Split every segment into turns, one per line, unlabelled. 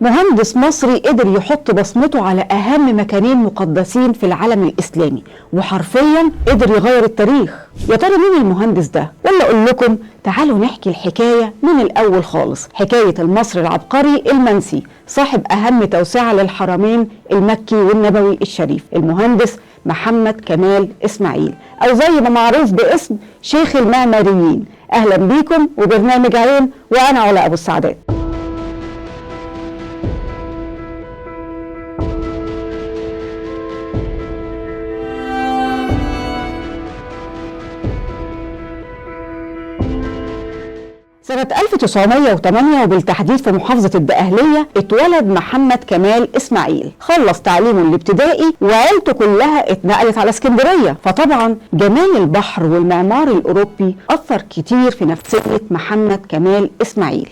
مهندس مصري قدر يحط بصمته على أهم مكانين مقدسين في العالم الإسلامي، وحرفيا قدر يغير التاريخ. يا ترى مين المهندس ده؟ ولا أقول لكم تعالوا نحكي الحكاية من الأول خالص، حكاية المصري العبقري المنسي صاحب أهم توسعة للحرمين المكي والنبوي الشريف، المهندس محمد كمال إسماعيل، أو زي ما معروف باسم شيخ المعماريين. أهلا بيكم وبرنامج عين، وأنا علا أبو السعدات. سنة 1908 وبالتحديد في محافظة الدقهلية اتولد محمد كمال إسماعيل. خلص تعليمه الابتدائي وعيلته كلها اتنقلت على اسكندرية، فطبعا جمال البحر والمعمار الأوروبي أثر كتير في نفسية محمد كمال إسماعيل.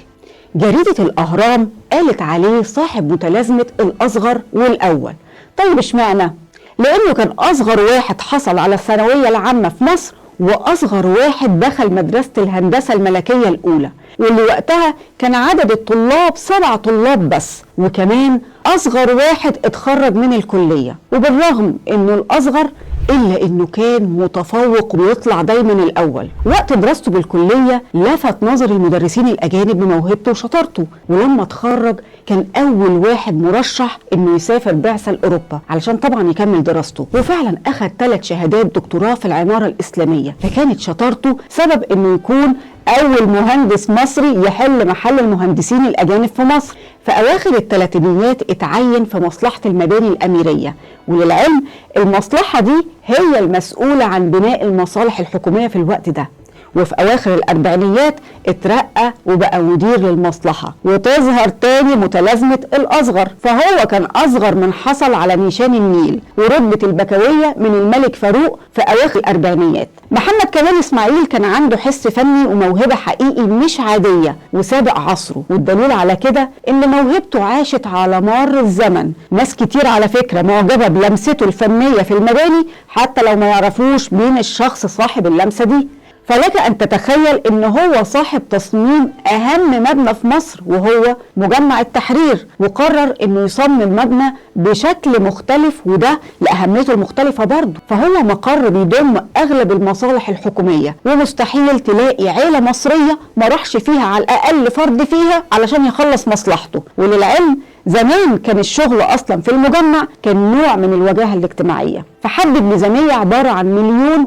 جريدة الأهرام قالت عليه صاحب متلازمة الأصغر والأول. طيب اشمعنى؟ لأنه كان أصغر واحد حصل على الثانوية العامة في مصر، وأصغر واحد دخل مدرسة الهندسة الملكية الأولى، واللي وقتها كان عدد الطلاب 7 طلاب بس، وكمان أصغر واحد اتخرج من الكلية. وبالرغم إنه الأصغر إلا إنه كان متفوق ويطلع دايما الأول. وقت دراسته بالكلية لفت نظر المدرسين الأجانب بموهبته وشطارته، ولما اتخرج كان أول واحد مرشح إنه يسافر بعثة لأوروبا علشان طبعا يكمل دراسته، وفعلا أخذ 3 شهادات دكتوراه في العمارة الإسلامية. فكانت شطارته سبب إنه يكون أول مهندس مصري يحل محل المهندسين الأجانب في مصر. في أواخر الثلاثينيات اتعين في مصلحة المباني الأميرية، وللعلم المصلحة دي هي المسؤولة عن بناء المصالح الحكومية في الوقت ده. وفي أواخر الأربعينيات اترقى وبقى مدير للمصلحة. وتظهر تاني متلازمة الأصغر، فهو كان أصغر من حصل على نيشان النيل ورتبة البكوية من الملك فاروق في أواخر الأربعينيات. محمد كمال إسماعيل كان عنده حس فني وموهبة حقيقي مش عادية وسابق عصره، والدليل على كده إن موهبته عاشت على مر الزمن. ناس كتير على فكرة معجبة بلمسته الفنية في المباني حتى لو ما يعرفوش مين الشخص صاحب اللمسة دي. فلك أن تتخيل إن هو صاحب تصميم أهم مبنى في مصر وهو مجمع التحرير، وقرر إنه يصمم مبنى بشكل مختلف، وده لأهميته المختلفة برضه. فهو مقر بيضم أغلب المصالح الحكومية، ومستحيل تلاقي عيلة مصرية ما راحش فيها على الأقل فرد فيها علشان يخلص مصلحته. وللعلم زمان كان الشغل أصلا في المجمع كان نوع من الوجاهة الاجتماعية، فحدد ميزانية عبارة عن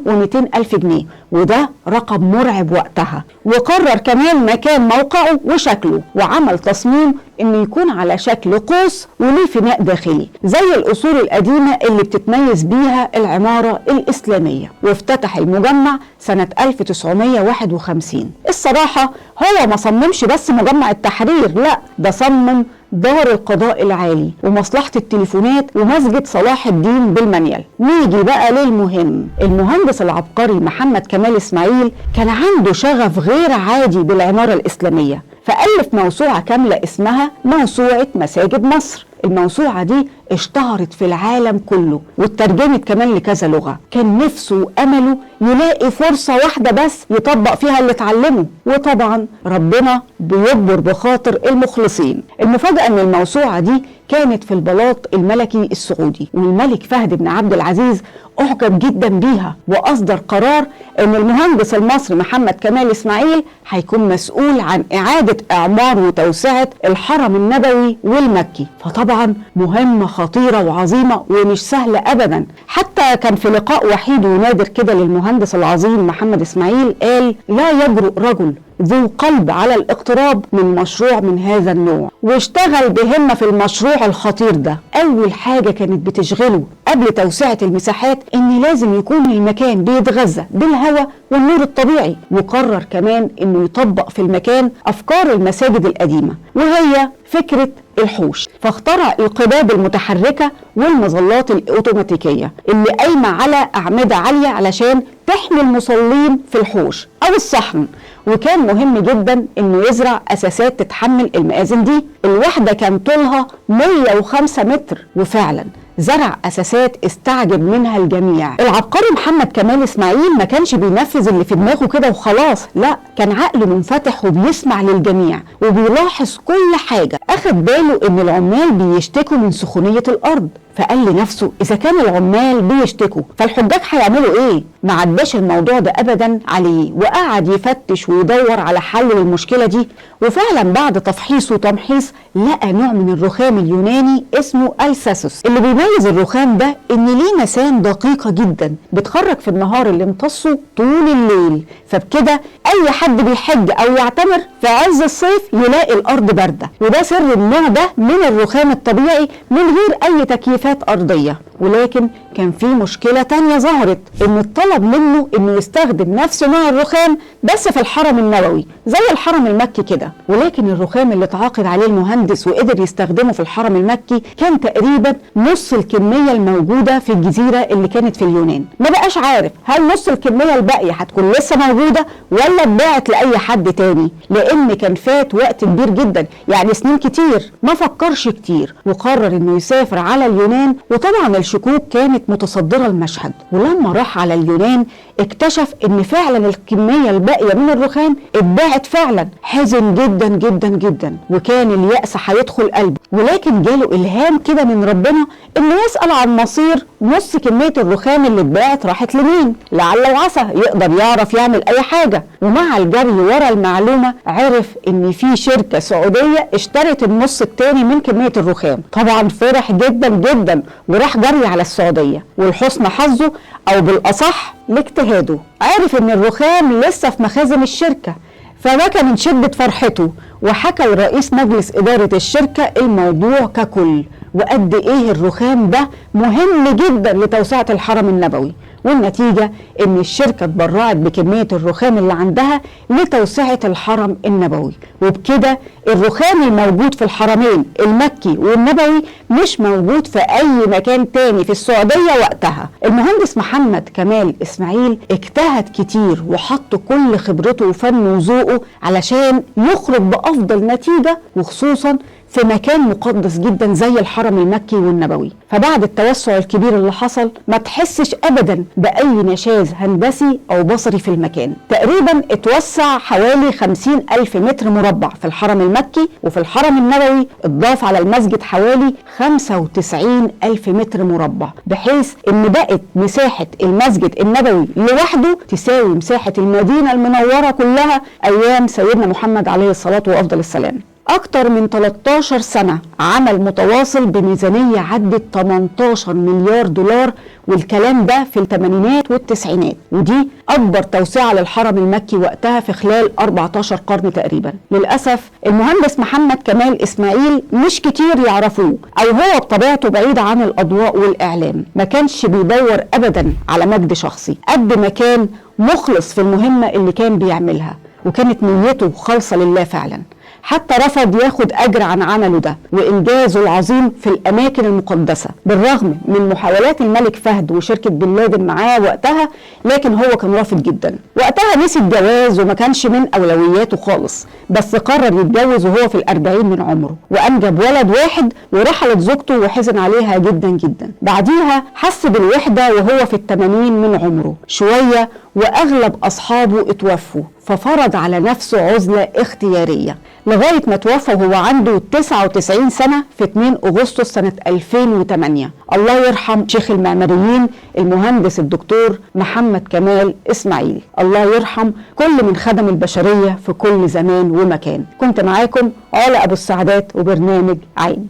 1,200,000 جنيه، وده رقم مرعب وقتها. وقرر كمان مكان موقعه وشكله، وعمل تصميم انه يكون على شكل قوس وليه فناء داخلي زي الأصول القديمة اللي بتتميز بيها العمارة الإسلامية. وافتتح المجمع سنة 1951. الصراحة هو ما صممش بس مجمع التحرير، لا ده صمم دار القضاء العالي ومصلحة التليفونات ومسجد صلاح الدين بالمنيل. نيجي بقى للمهم. المهندس العبقري محمد كمال إسماعيل كان عنده شغف غير عادي بالعمارة الإسلامية، فألف موسوعة كاملة اسمها موسوعة مساجد مصر. الموسوعة دي اشتهرت في العالم كله واترجمت كمان لكذا لغة. كان نفسه وأمله يلاقي فرصة واحدة بس يطبق فيها اللي اتعلمه، وطبعا ربنا بيجبر بخاطر المخلصين. المفاجأة ان الموسوعة دي كانت في البلاط الملكي السعودي، والملك فهد بن عبد العزيز أعجب جدا بيها وأصدر قرار ان المهندس المصري محمد كمال إسماعيل هيكون مسؤول عن إعادة إعمار وتوسعة الحرم النبوي والمكي. فطبعا مهمة خطيرة وعظيمة ومش سهلة أبدا. حتى كان في لقاء وحيد ونادر كده للمهندس العظيم محمد إسماعيل قال: لا يجرؤ رجل ذو قلب على الاقتراب من مشروع من هذا النوع، واشتغل بهمة في المشروع الخطير ده. أول حاجة كانت بتشغله قبل توسعة المساحات إن لازم يكون المكان بيتغذى بالهواء والنور الطبيعي، وقرر كمان إنه يطبق في المكان أفكار المساجد القديمة، وهي فكرة الحوش. فاخترع القباب المتحركة والمظلات الأوتوماتيكية اللي قايمة على أعمدة عالية علشان تحمي المصلين في الحوش أو الصحن. وكان مهم جدا انه يزرع اساسات تتحمل المآذن دي. الواحدة كان طولها 105 متر، وفعلا زرع أساسات استعجب منها الجميع. العبقري محمد كمال إسماعيل ما كانش بينفذ اللي في دماغه كده وخلاص، لا، كان عقله منفتح وبيسمع للجميع وبيلاحظ كل حاجة. أخد باله إن العمال بيشتكوا من سخونية الأرض، فقال لنفسه إذا كان العمال بيشتكوا فالحجاج هيعملوا إيه؟ ما عداش الموضوع ده أبدا عليه، وقعد يفتش ويدور على حل للمشكلة دي. وفعلا بعد تفحيص وتمحيص لقى نوع من الرخام اليوناني اسمه الساسوس. اللي بيميز الرخام ده إن ليه مسام دقيقة جدا بتخرج في النهار اللي امتصه طول الليل، فبكده أي حد بيحج أو يعتمر في عز الصيف يلاقي الأرض باردة. وده سر النوع ده من الرخام الطبيعي من غير أي تكييف أرضية. ولكن كان في مشكلة تانية ظهرت، إن الطلب منه إنه يستخدم نفس نوع الرخام بس في الحرم النبوي زي الحرم المكي كده. ولكن الرخام اللي تعاقد عليه المهندس وقدر يستخدمه في الحرم المكي كان تقريبا نص الكمية الموجودة في الجزيرة اللي كانت في اليونان. ما بقاش عارف هل نص الكمية الباقية هتكون لسه موجودة ولا اتباعت لأي حد تاني، لأن كان فات وقت كبير جدا، يعني سنين كتير. ما فكرش كتير وقرر إنه يسافر على اليونان، وطبعا الشكوك كانت متصدرة المشهد. ولما راح على اليونان اكتشف ان فعلا الكمية الباقية من الرخام اتباعت فعلا. حزن جدا جدا جدا وكان اليأس هيدخل قلبه، ولكن جاله الهام كده من ربنا انه يسأل عن مصير نص كمية الرخام اللي اتباعت راحت لمين، لعل وعسى يقدر يعرف يعمل اي حاجة. ومع الجري ورا المعلومة عرف ان في شركة سعودية اشترت النص التاني من كمية الرخام. طبعا فرح جدا جدا وراح جري على السعودية، ولحسن حظه او بالاصح لاجتهاده عرف ان الرخام لسه في مخازن الشركة، فبكى من شدة فرحته وحكى لرئيس مجلس إدارة الشركة الموضوع ككل، وقد ايه الرخام ده مهم جدا لتوسعة الحرم النبوي. والنتيجة ان الشركة اتبرعت بكمية الرخام اللي عندها لتوسعة الحرم النبوي، وبكده الرخام الموجود في الحرمين المكي والنبوي مش موجود في اي مكان تاني في السعودية وقتها. المهندس محمد كمال اسماعيل اجتهد كتير وحط كل خبرته وفنه وذوقه علشان يخرج بافضل نتيجة، وخصوصا في مكان مقدس جدا زي الحرم المكي والنبوي. فبعد التوسع الكبير اللي حصل ما تحسش ابدا باي نشاز هندسي او بصري في المكان. تقريبا اتوسع حوالي 50,000 متر مربع في الحرم المكي، وفي الحرم النبوي اتضاف على المسجد حوالي 95,000 متر مربع، بحيث ان بقت مساحة المسجد النبوي لوحده تساوي مساحة المدينة المنورة كلها ايام سيدنا محمد عليه الصلاة وافضل السلام. أكتر من 13 سنة عمل متواصل بميزانية عدت 18 مليار دولار، والكلام ده في الثمانينات والتسعينات، ودي أكبر توسعة للحرم المكي وقتها في خلال 14 قرن تقريبا. للأسف المهندس محمد كمال إسماعيل مش كتير يعرفوه، أو هو بطبيعته بعيد عن الأضواء والإعلام. ما كانش بيدور أبدا على مجد شخصي قد ما كان مخلص في المهمة اللي كان بيعملها، وكانت نيته خالصة لله فعلا. حتى رفض ياخد أجر عن عمله ده وإنجازه العظيم في الأماكن المقدسة، بالرغم من محاولات الملك فهد وشركة بن لادن معاه وقتها، لكن هو كان رافض جدا. وقتها نسي الجواز وما كانش من أولوياته خالص، بس قرر يتجوز وهو في 40 من عمره، وأنجب ولد واحد ورحلت زوجته وحزن عليها جدا جدا. بعديها حس بالوحدة وهو في 80 من عمره شوية، وأغلب أصحابه اتوفوا، ففرض على نفسه عزلة اختيارية لغاية ما توفى وهو عنده 99 سنة في 2 أغسطس سنة 2008. الله يرحم شيخ المعماريين المهندس الدكتور محمد كمال إسماعيل. الله يرحم كل من خدم البشرية في كل زمان ومكان. كنت معاكم علا أبو السعدات وبرنامج عين.